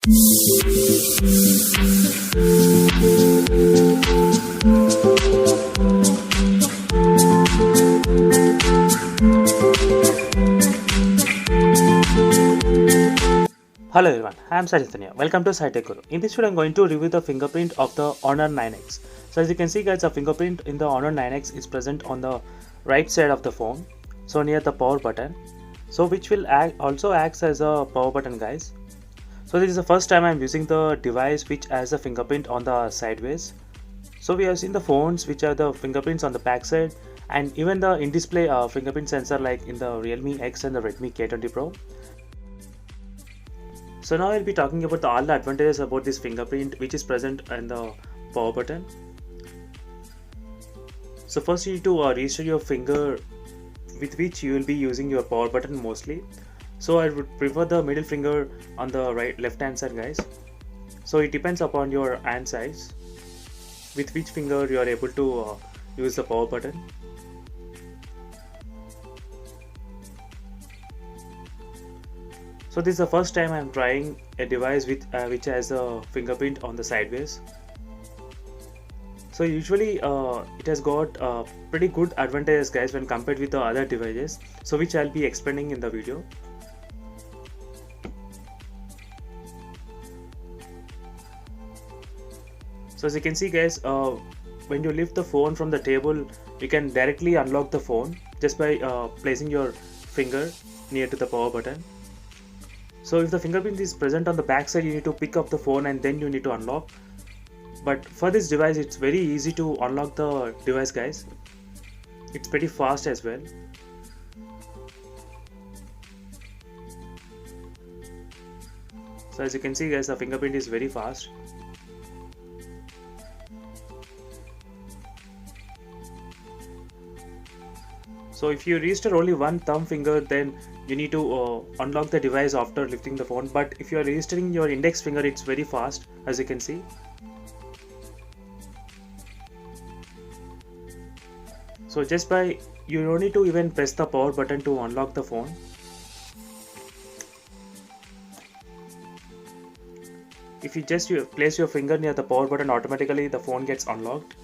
Hello everyone, I am Sajitanya. Welcome to iQOO. In this video, I am going to review the fingerprint of the Honor 9X. So as you can see guys, the fingerprint in the Honor 9X is present on the right side of the phone, so near the power button, so which will also acts as a power button guys. So this is the first time I am using the device which has a fingerprint on the sideways. So we have seen the phones which have the fingerprints on the back side, and even the in-display fingerprint sensor like in the Realme X and the Redmi K20 Pro. So now I'll be talking about all the advantages about this fingerprint which is present in the power button. So first you need to register your finger with which you will be using your power button mostly. So I would prefer the middle finger on the left hand side guys. So it depends upon your hand size with which finger you are able to use the power button. So this is the first time I am trying a device with which has a fingerprint on the sideways. So usually it has got pretty good advantages guys when compared with the other devices, so which I'll be explaining in the video. So as you can see guys, when you lift the phone from the table, you can directly unlock the phone just by placing your finger near to the power button. So if the fingerprint is present on the back side, you need to pick up the phone and then you need to unlock. But for this device, it's very easy to unlock the device guys. It's pretty fast as well. So as you can see guys, the fingerprint is very fast. So if you register only one thumb finger, then you need to unlock the device after lifting the phone. But if you are registering your index finger, it's very fast as you can see. So just by, you don't need to even press the power button to unlock the phone. If you just place your finger near the power button, automatically the phone gets unlocked.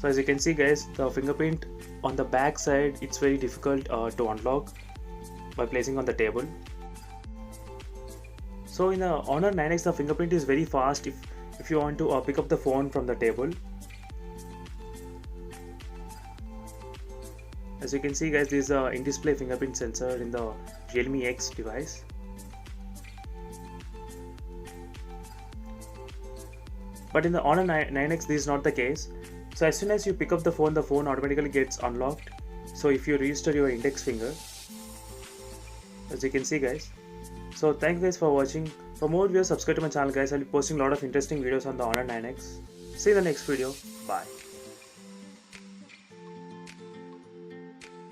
So as you can see guys, the fingerprint on the back side, it's very difficult to unlock by placing on the table. So in the Honor 9X, the fingerprint is very fast if you want to pick up the phone from the table. As you can see guys, this is a in-display fingerprint sensor in the Realme X device. But in the Honor 9X, this is not the case. So as soon as you pick up the phone automatically gets unlocked. So if you register your index finger, as you can see guys. So thank you guys for watching. For more videos, subscribe to my channel guys. I'll be posting a lot of interesting videos on the Honor 9X. See you in the next video. Bye.